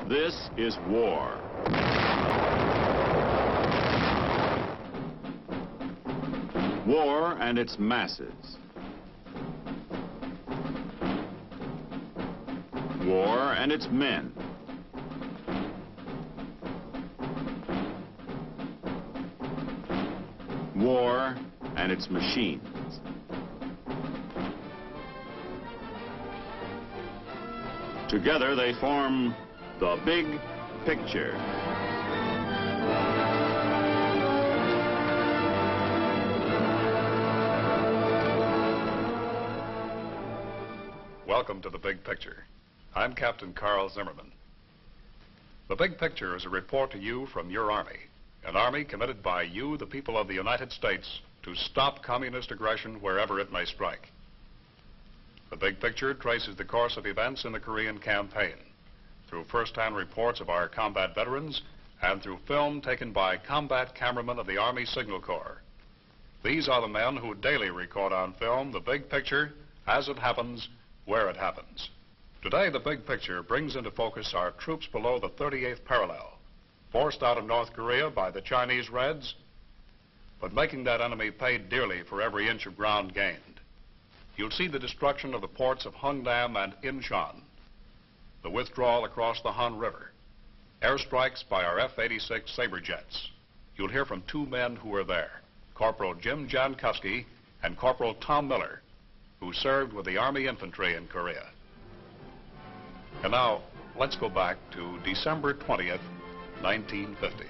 This is war. War and its masses. War and its men. War and its machines. Together they form the big picture. Welcome to the Big Picture. I'm Captain Carl Zimmerman. The Big Picture is a report to you from your Army, an Army committed by you, the people of the United States, to stop communist aggression wherever it may strike. The Big Picture traces the course of events in the Korean campaign through first-hand reports of our combat veterans and through film taken by combat cameramen of the Army Signal Corps. These are the men who daily record on film the big picture as it happens, where it happens. Today, the Big Picture brings into focus our troops below the 38th parallel, forced out of North Korea by the Chinese Reds, but making that enemy pay dearly for every inch of ground gained. You'll see the destruction of the ports of Hungnam and Incheon, the withdrawal across the Han River, airstrikes by our F-86 Sabre jets. You'll hear from two men who were there, Corporal Jim Jankowski and Corporal Tom Miller, who served with the Army Infantry in Korea. And now, let's go back to December 20th, 1950.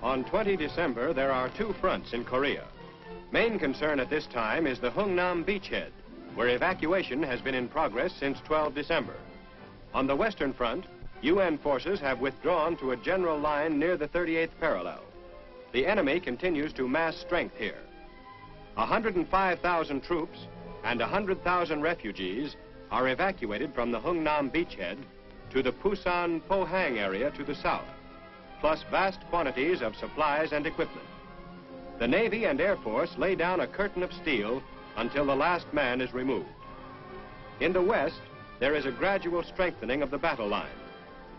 On 20 December, there are two fronts in Korea. Main concern at this time is the Hungnam beachhead, where evacuation has been in progress since 12 December. On the Western Front, UN forces have withdrawn to a general line near the 38th parallel. The enemy continues to mass strength here. 105,000 troops and 100,000 refugees are evacuated from the Hungnam beachhead to the Pusan-Pohang area to the south, plus vast quantities of supplies and equipment. The Navy and Air Force lay down a curtain of steel until the last man is removed. In the west, there is a gradual strengthening of the battle line.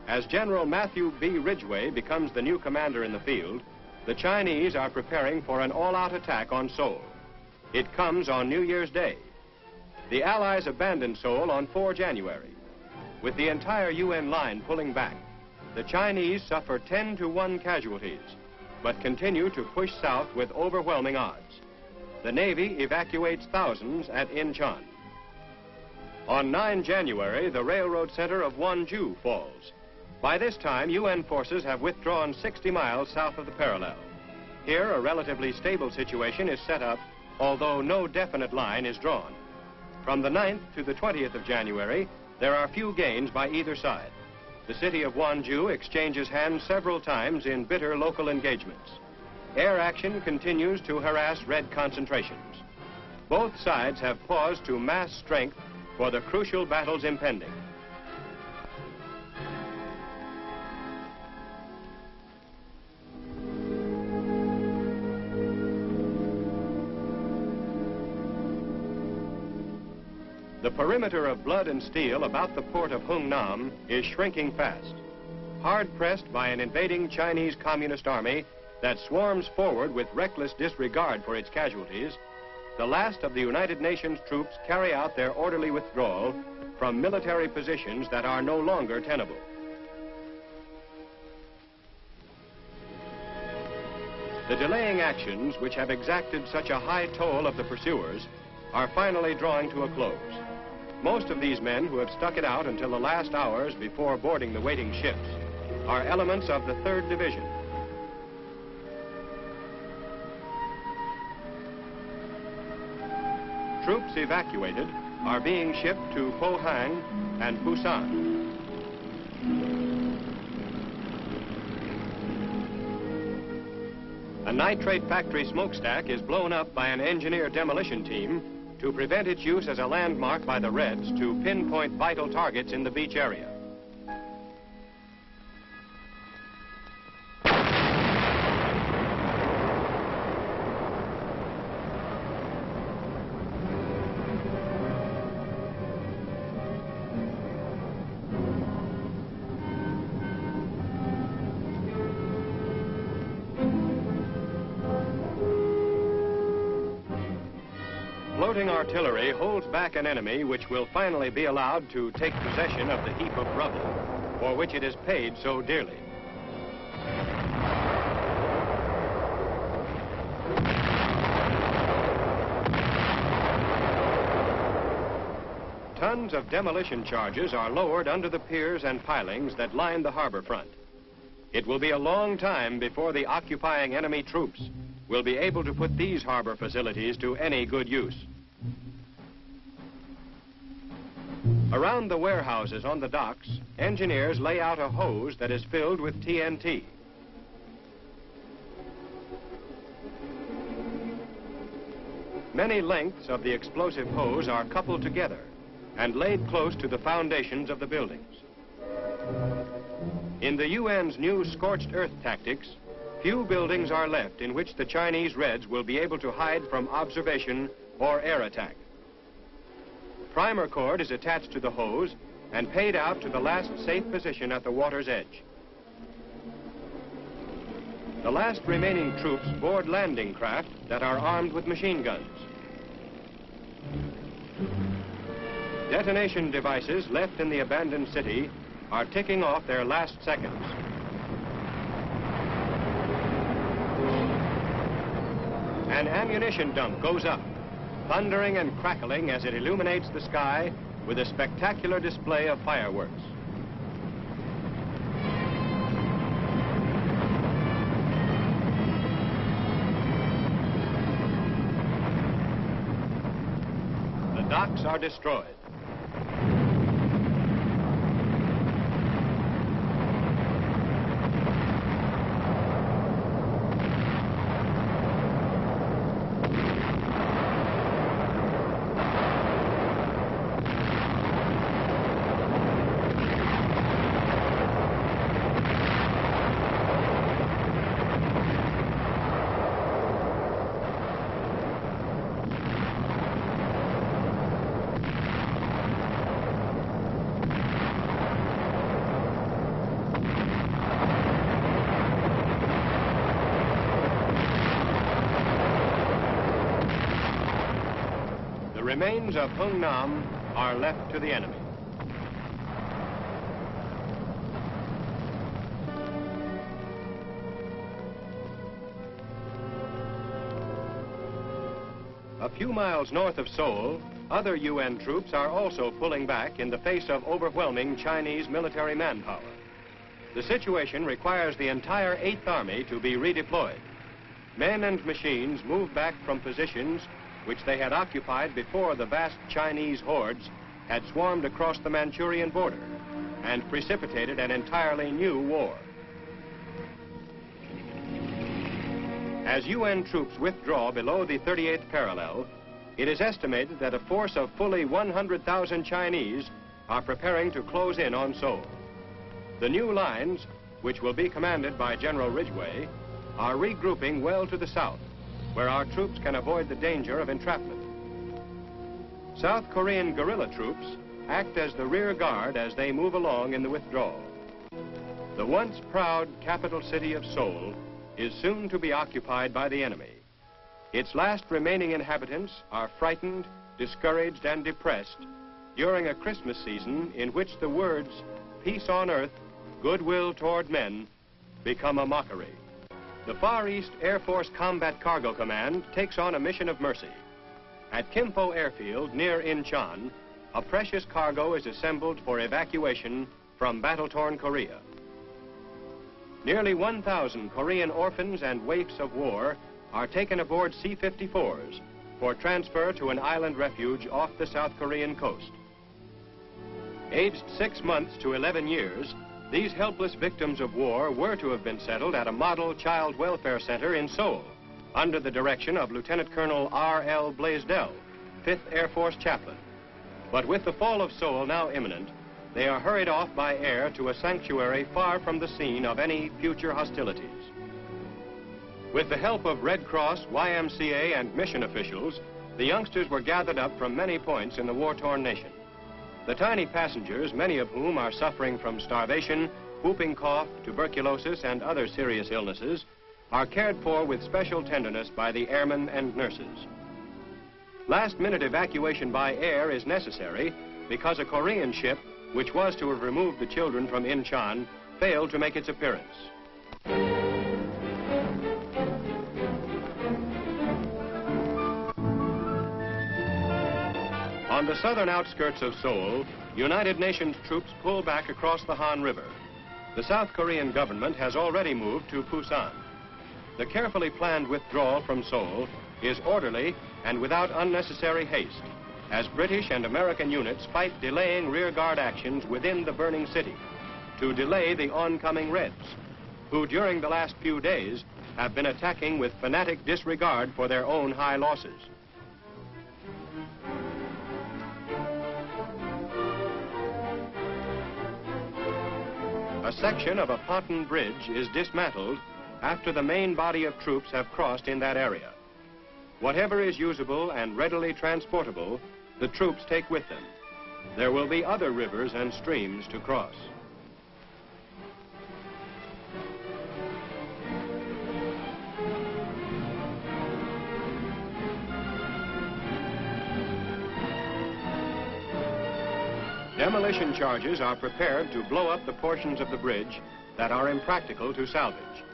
As General Matthew B. Ridgway becomes the new commander in the field, the Chinese are preparing for an all-out attack on Seoul. It comes on New Year's Day. The Allies abandoned Seoul on 4 January. With the entire UN line pulling back, the Chinese suffer 10-to-1 casualties, but continue to push south with overwhelming odds. The Navy evacuates thousands at Incheon. On 9 January, the railroad center of Wonju falls. By this time, UN forces have withdrawn 60 miles south of the parallel. Here, a relatively stable situation is set up, although no definite line is drawn. From the 9th to the 20th of January, there are few gains by either side. The city of Wonju exchanges hands several times in bitter local engagements. Air action continues to harass Red concentrations. Both sides have paused to mass strength for the crucial battles impending. The perimeter of blood and steel about the port of Hungnam is shrinking fast. Hard-pressed by an invading Chinese Communist army that swarms forward with reckless disregard for its casualties, the last of the United Nations troops carry out their orderly withdrawal from military positions that are no longer tenable. The delaying actions, which have exacted such a high toll of the pursuers, are finally drawing to a close. Most of these men who have stuck it out until the last hours before boarding the waiting ships are elements of the 3rd Division. Troops evacuated are being shipped to Pohang and Busan. A nitrate factory smokestack is blown up by an engineer demolition team to prevent its use as a landmark by the Reds to pinpoint vital targets in the beach area. Floating artillery holds back an enemy which will finally be allowed to take possession of the heap of rubble for which it is paid so dearly. Tons of demolition charges are lowered under the piers and pilings that line the harbor front. It will be a long time before the occupying enemy troops will be able to put these harbor facilities to any good use. Around the warehouses on the docks, engineers lay out a hose that is filled with TNT. Many lengths of the explosive hose are coupled together and laid close to the foundations of the buildings. In the UN's new scorched earth tactics, few buildings are left in which the Chinese Reds will be able to hide from observation or air attack. Primer cord is attached to the hose and paid out to the last safe position at the water's edge. The last remaining troops board landing craft that are armed with machine guns. Detonation devices left in the abandoned city are ticking off their last seconds. An ammunition dump goes up, thundering and crackling as it illuminates the sky with a spectacular display of fireworks. The docks are destroyed. The remains of Hung Nam are left to the enemy. A few miles north of Seoul, other UN troops are also pulling back in the face of overwhelming Chinese military manpower. The situation requires the entire 8th Army to be redeployed. Men and machines move back from positions which they had occupied before the vast Chinese hordes had swarmed across the Manchurian border and precipitated an entirely new war. As UN troops withdraw below the 38th parallel, it is estimated that a force of fully 100,000 Chinese are preparing to close in on Seoul. The new lines, which will be commanded by General Ridgway, are regrouping well to the south, where our troops can avoid the danger of entrapment. South Korean guerrilla troops act as the rear guard as they move along in the withdrawal. The once proud capital city of Seoul is soon to be occupied by the enemy. Its last remaining inhabitants are frightened, discouraged, and depressed during a Christmas season in which the words, "Peace on earth, goodwill toward men," become a mockery. The Far East Air Force Combat Cargo Command takes on a mission of mercy. At Kimpo Airfield near Incheon, a precious cargo is assembled for evacuation from battle-torn Korea. Nearly 1,000 Korean orphans and waifs of war are taken aboard C-54s for transfer to an island refuge off the South Korean coast. Aged 6 months to 11 years, these helpless victims of war were to have been settled at a model child welfare center in Seoul under the direction of Lieutenant Colonel R.L. Blaisdell, 5th Air Force chaplain. But with the fall of Seoul now imminent, they are hurried off by air to a sanctuary far from the scene of any future hostilities. With the help of Red Cross, YMCA, and mission officials, the youngsters were gathered up from many points in the war-torn nation. The tiny passengers, many of whom are suffering from starvation, whooping cough, tuberculosis, and other serious illnesses, are cared for with special tenderness by the airmen and nurses. Last-minute evacuation by air is necessary because a Korean ship, which was to have removed the children from Incheon, failed to make its appearance. On the southern outskirts of Seoul, United Nations troops pull back across the Han River. The South Korean government has already moved to Busan. The carefully planned withdrawal from Seoul is orderly and without unnecessary haste, as British and American units fight delaying rearguard actions within the burning city to delay the oncoming Reds, who during the last few days have been attacking with fanatic disregard for their own high losses. A section of a pontoon bridge is dismantled after the main body of troops have crossed in that area. Whatever is usable and readily transportable, the troops take with them. There will be other rivers and streams to cross. Demolition charges are prepared to blow up the portions of the bridge that are impractical to salvage.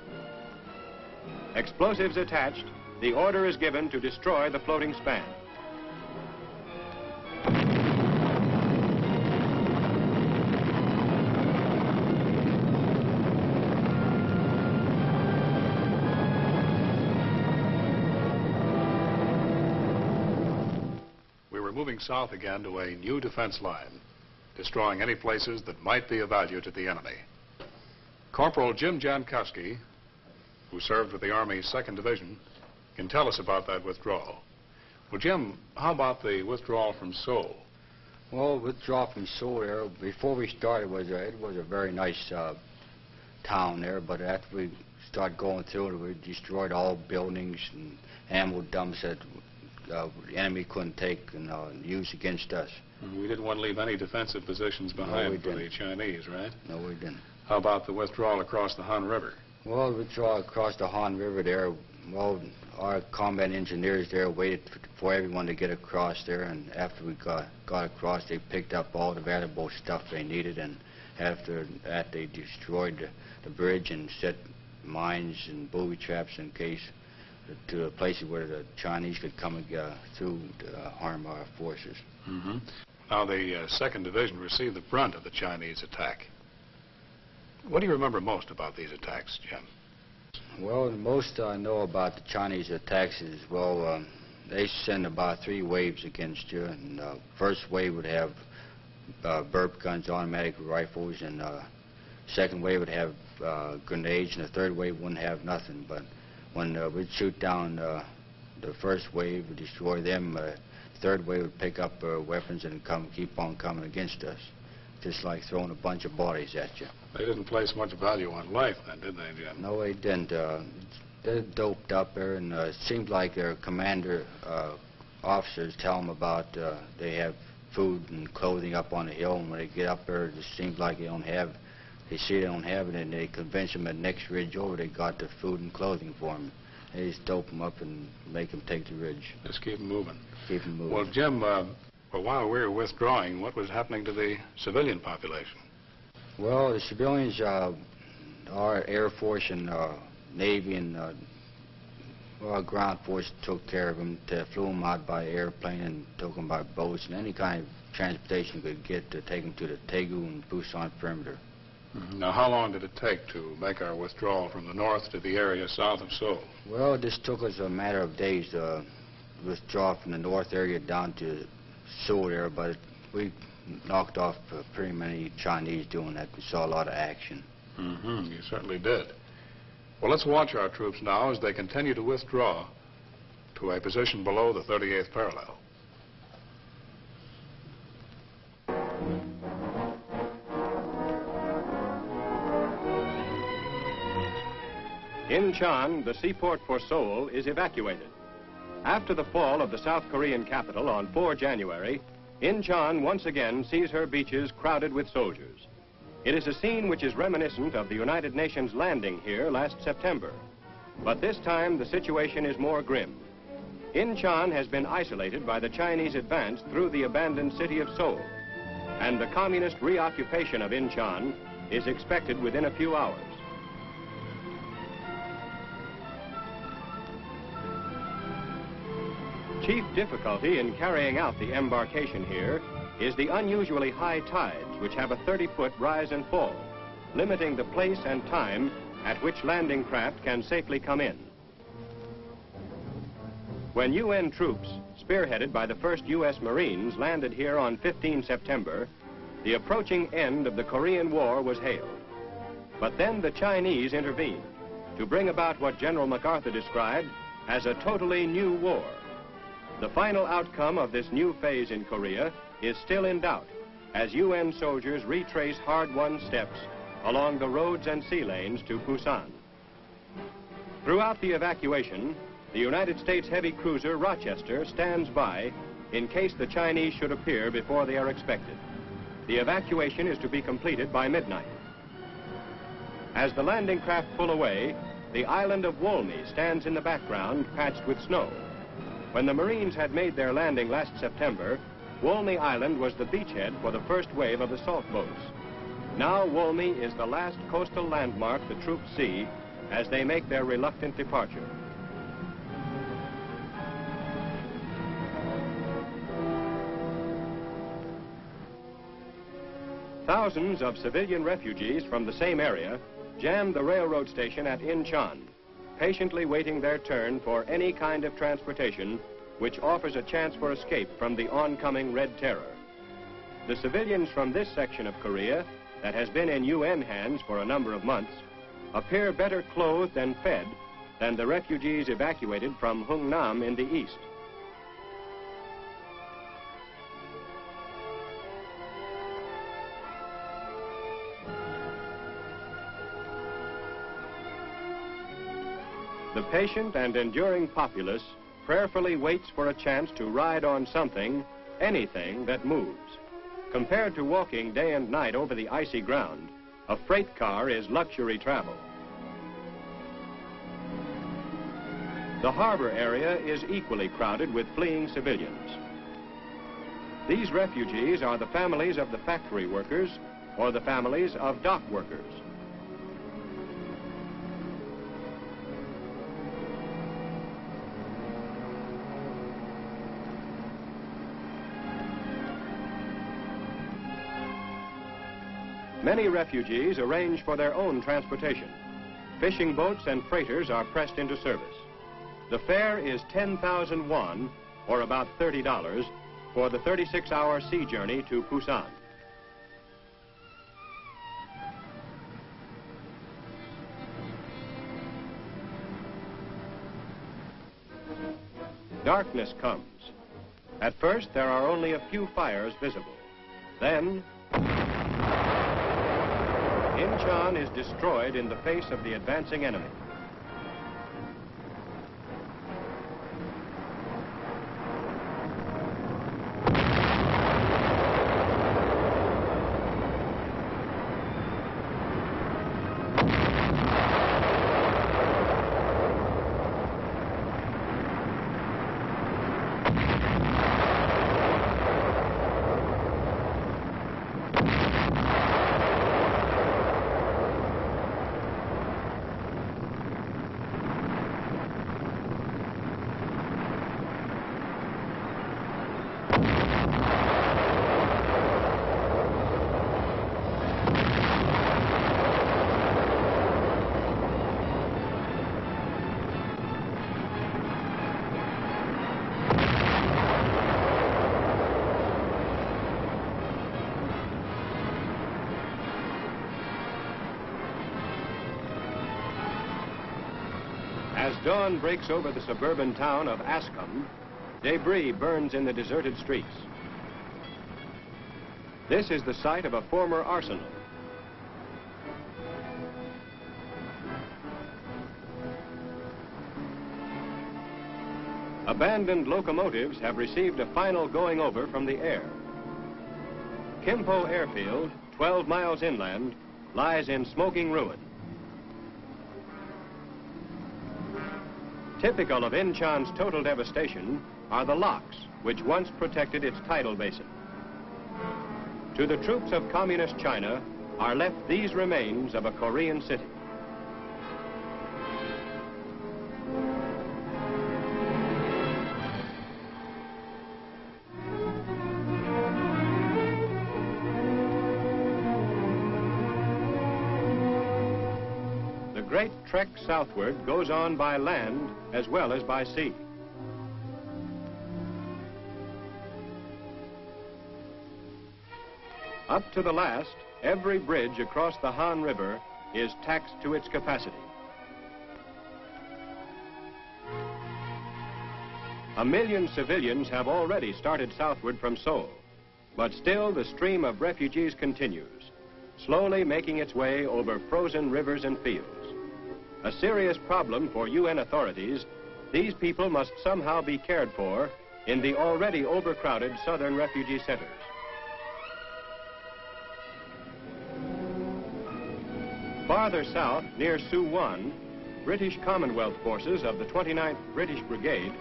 Explosives attached, the order is given to destroy the floating span. We were moving south again to a new defense line, destroying any places that might be of value to the enemy. Corporal Jim Jankowski, who served with the Army's 2nd Division, can tell us about that withdrawal. Well, Jim, how about the withdrawal from Seoul? Well, withdrawal from Seoul there, before we started, it was a very nice town there, but after we started going through it, we destroyed all buildings and ammo dumps that the enemy couldn't take and use against us. We didn't want to leave any defensive positions behind for the Chinese, right? No, we didn't. How about the withdrawal across the Han River? Well, the withdrawal across the Han River there, well, our combat engineers there waited for everyone to get across there, and after we got across, they picked up all the valuable stuff they needed, and after that, they destroyed the bridge and set mines and booby traps in case to places where the Chinese could come through to harm our forces. Mm-hmm. Now, the 2nd Division received the brunt of the Chinese attack. What do you remember most about these attacks, Jim? Well, the most I know about the Chinese attacks is, well, they send about 3 waves against you, and the first wave would have burp guns, automatic rifles, and second wave would have grenades, and the third wave wouldn't have nothing. But when we'd shoot down the first wave, we'd destroy them, the third wave would pick up weapons and keep on coming against us, just like throwing a bunch of bodies at you. They didn't place much value on life then, did they, Jim? No, they didn't. They're doped up there, and it seems like their commander officers tell them about they have food and clothing up on the hill, and when they get up there, it just seems like they see they don't have it, and they convince them at next ridge over they got the food and clothing for them. They just dope them up and make them take the ridge. Just keep them moving. Keep them moving. Well, Jim, while we were withdrawing, what was happening to the civilian population? Well, the civilians, our Air Force and Navy and our ground force took care of them, flew them out by airplane and took them by boats and any kind of transportation we could get to take them to the Daegu and Busan perimeter. Mm-hmm. Now, how long did it take to make our withdrawal from the north to the area south of Seoul? Well, this took us a matter of days to withdraw from the north area down to Seoul there, but we knocked off pretty many Chinese doing that. We saw a lot of action. Mm-hmm. You certainly did. Well, let's watch our troops now as they continue to withdraw to a position below the 38th parallel. Incheon, the seaport for Seoul, is evacuated. After the fall of the South Korean capital on 4 January, Incheon once again sees her beaches crowded with soldiers. It is a scene which is reminiscent of the United Nations landing here last September. But this time, the situation is more grim. Incheon has been isolated by the Chinese advance through the abandoned city of Seoul, and the communist reoccupation of Incheon is expected within a few hours. Chief difficulty in carrying out the embarkation here is the unusually high tides, which have a 30-foot rise and fall, limiting the place and time at which landing craft can safely come in. When UN troops, spearheaded by the 1st U.S. Marines, landed here on 15 September, the approaching end of the Korean War was hailed. But then the Chinese intervened to bring about what General MacArthur described as a totally new war. The final outcome of this new phase in Korea is still in doubt as UN soldiers retrace hard-won steps along the roads and sea lanes to Busan. Throughout the evacuation, the United States heavy cruiser Rochester stands by in case the Chinese should appear before they are expected. The evacuation is to be completed by midnight. As the landing craft pull away, the island of Wolmi stands in the background, patched with snow. When the Marines had made their landing last September, Wolmi Island was the beachhead for the first wave of assault boats. Now Wolmi is the last coastal landmark the troops see as they make their reluctant departure. Thousands of civilian refugees from the same area jammed the railroad station at Incheon, patiently waiting their turn for any kind of transportation which offers a chance for escape from the oncoming Red Terror. The civilians from this section of Korea, that has been in UN hands for a number of months, appear better clothed and fed than the refugees evacuated from Hungnam in the east. The patient and enduring populace prayerfully waits for a chance to ride on something, anything that moves. Compared to walking day and night over the icy ground, a freight car is luxury travel. The harbor area is equally crowded with fleeing civilians. These refugees are the families of the factory workers or the families of dock workers. Many refugees arrange for their own transportation. Fishing boats and freighters are pressed into service. The fare is 10,000 won, or about $30, for the 36-hour sea journey to Busan. Darkness comes. At first, there are only a few fires visible. Then, Incheon is destroyed in the face of the advancing enemy. As dawn breaks over the suburban town of Ascom, debris burns in the deserted streets. This is the site of a former arsenal. Abandoned locomotives have received a final going over from the air. Kimpo Airfield, 12 miles inland, lies in smoking ruin. Typical of Incheon's total devastation are the locks, which once protected its tidal basin. To the troops of Communist China are left these remains of a Korean city. The great trek southward goes on by land as well as by sea. Up to the last, every bridge across the Han River is taxed to its capacity. A million civilians have already started southward from Seoul, but still the stream of refugees continues, slowly making its way over frozen rivers and fields. A serious problem for UN authorities, these people must somehow be cared for in the already overcrowded southern refugee centers. Farther south, near Suwon, British Commonwealth forces of the 29th British Brigade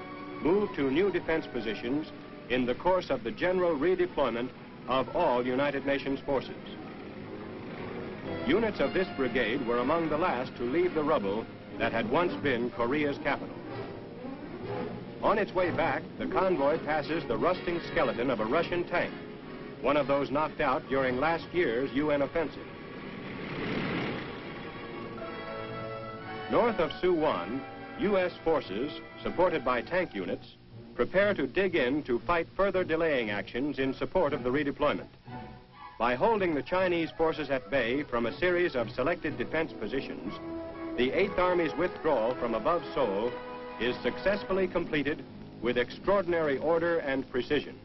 moved to new defense positions in the course of the general redeployment of all United Nations forces. Units of this brigade were among the last to leave the rubble that had once been Korea's capital. On its way back, the convoy passes the rusting skeleton of a Russian tank, one of those knocked out during last year's UN offensive. North of Suwon, U.S. forces, supported by tank units, prepare to dig in to fight further delaying actions in support of the redeployment. By holding the Chinese forces at bay from a series of selected defense positions, the 8th Army's withdrawal from above Seoul is successfully completed with extraordinary order and precision.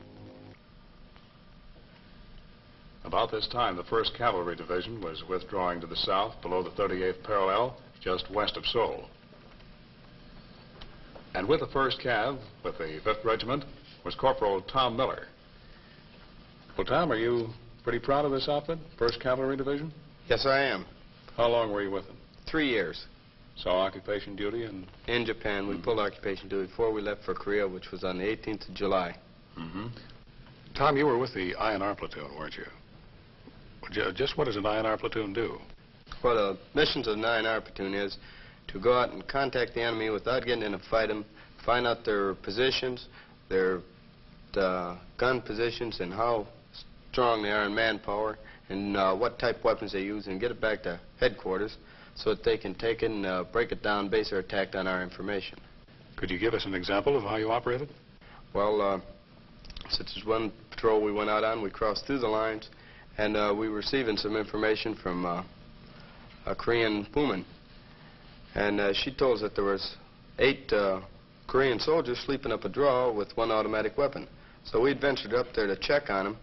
About this time, the 1st Cavalry Division was withdrawing to the south below the 38th parallel, just west of Seoul. And with the 1st Cav, with the 5th Regiment, was Corporal Tom Miller. Well, Tom, are you pretty proud of this outfit, 1st Cavalry Division? Yes, I am. How long were you with them? 3 years. Saw occupation duty and... In Japan. We pulled occupation duty before we left for Korea, which was on the 18th of July. Mm-hmm. Tom, you were with the INR platoon, weren't you? Just what does an INR platoon do? Well, the missions of an INR platoon is to go out and contact the enemy without getting in a fight them, find out their positions, their gun positions, and how strong they are in manpower, and what type of weapons they use, and get it back to headquarters so that they can take it and break it down, base their attack on our information. Could you give us an example of how you operated? Well, such as one patrol we went out on, we crossed through the lines, and we were receiving some information from a Korean woman. And she told us that there was 8 Korean soldiers sleeping up a draw with one automatic weapon. So we ventured up there to check on them,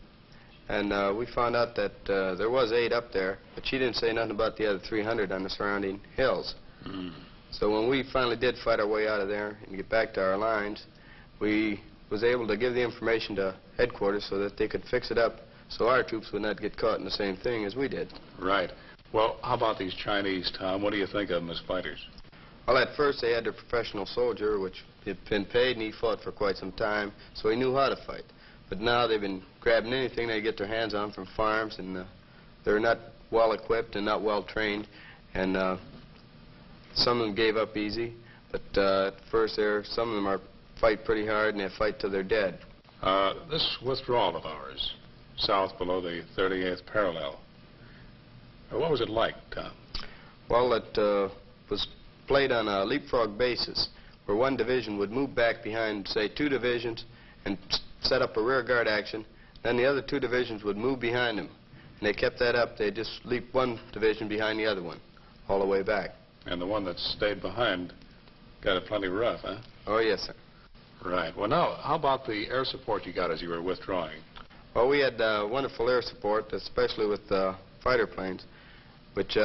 and we found out that there was 8 up there, but she didn't say nothing about the other 300 on the surrounding hills. Mm. So when we finally did fight our way out of there and get back to our lines, we was able to give the information to headquarters so that they could fix it up so our troops would not get caught in the same thing as we did. Right. Well, how about these Chinese, Tom? What do you think of them as fighters? Well, at first they had their professional soldier, which had been paid, and he fought for quite some time, so he knew how to fight. But now they've been grabbing anything they get their hands on from farms, and they're not well equipped and not well trained, and some of them gave up easy. But at first, some of them are fight pretty hard, and they fight till they're dead. This withdrawal of ours, south below the 38th parallel, what was it like, Tom? Well, it was played on a leapfrog basis, where one division would move back behind, say, 2 divisions and set up a rear guard action. Then the other 2 divisions would move behind them. And they kept that up. They'd just leap one division behind the other one, all the way back. And the one that stayed behind got it plenty rough, huh? Oh, yes, sir. Right. Well, now, how about the air support you got as you were withdrawing? Well, we had wonderful air support, especially with fighter planes, which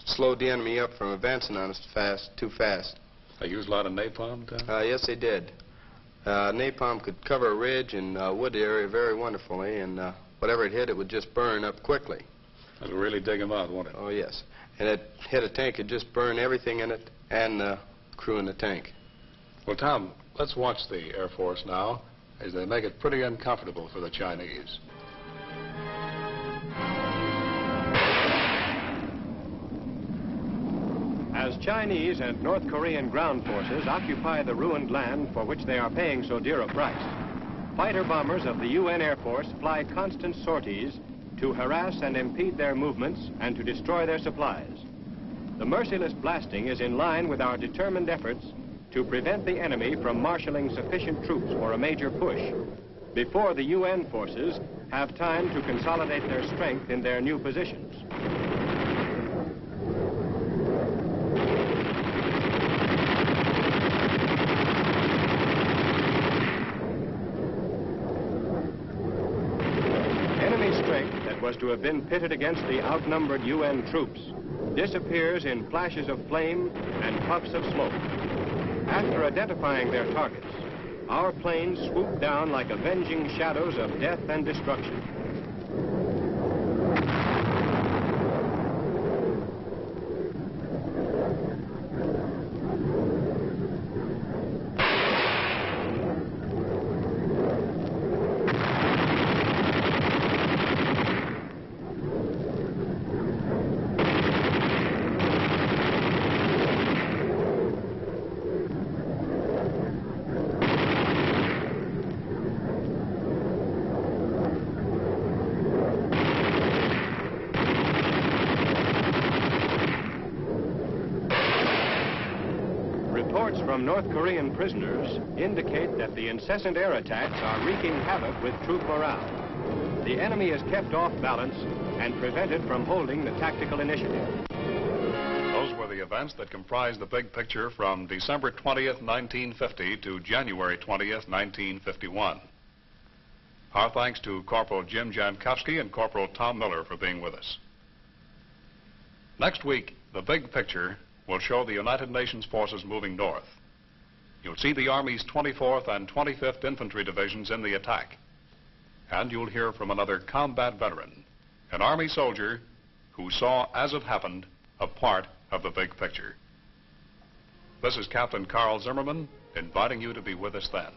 slowed the enemy up from advancing on us too fast. They used a lot of napalm, Tom? Yes, they did. Napalm could cover a ridge and wood area very wonderfully, and whatever it hit, it would just burn up quickly. That would really dig them out, wouldn't it? Oh, yes. And it hit a tank, it just burned everything in it and the crew in the tank. Well, Tom, let's watch the Air Force now as they make it pretty uncomfortable for the Chinese. As Chinese and North Korean ground forces occupy the ruined land for which they are paying so dear a price, fighter bombers of the UN Air Force fly constant sorties to harass and impede their movements and to destroy their supplies. The merciless blasting is in line with our determined efforts to prevent the enemy from marshaling sufficient troops for a major push before the UN forces have time to consolidate their strength in their new positions. Enemy strength that was to have been pitted against the outnumbered UN troops disappears in flashes of flame and puffs of smoke. After identifying their targets, our planes swoop down like avenging shadows of death and destruction. Reports from North Korean prisoners indicate that the incessant air attacks are wreaking havoc with troop morale. The enemy is kept off balance and prevented from holding the tactical initiative. Those were the events that comprised the big picture from December 20th, 1950 to January 20th, 1951. Our thanks to Corporal Jim Jankowski and Corporal Tom Miller for being with us. Next week, the big picture will show the United Nations forces moving north. You'll see the Army's 24th and 25th Infantry Divisions in the attack. And you'll hear from another combat veteran, an Army soldier who saw, as it happened, a part of the big picture. This is Captain Carl Zimmerman inviting you to be with us then.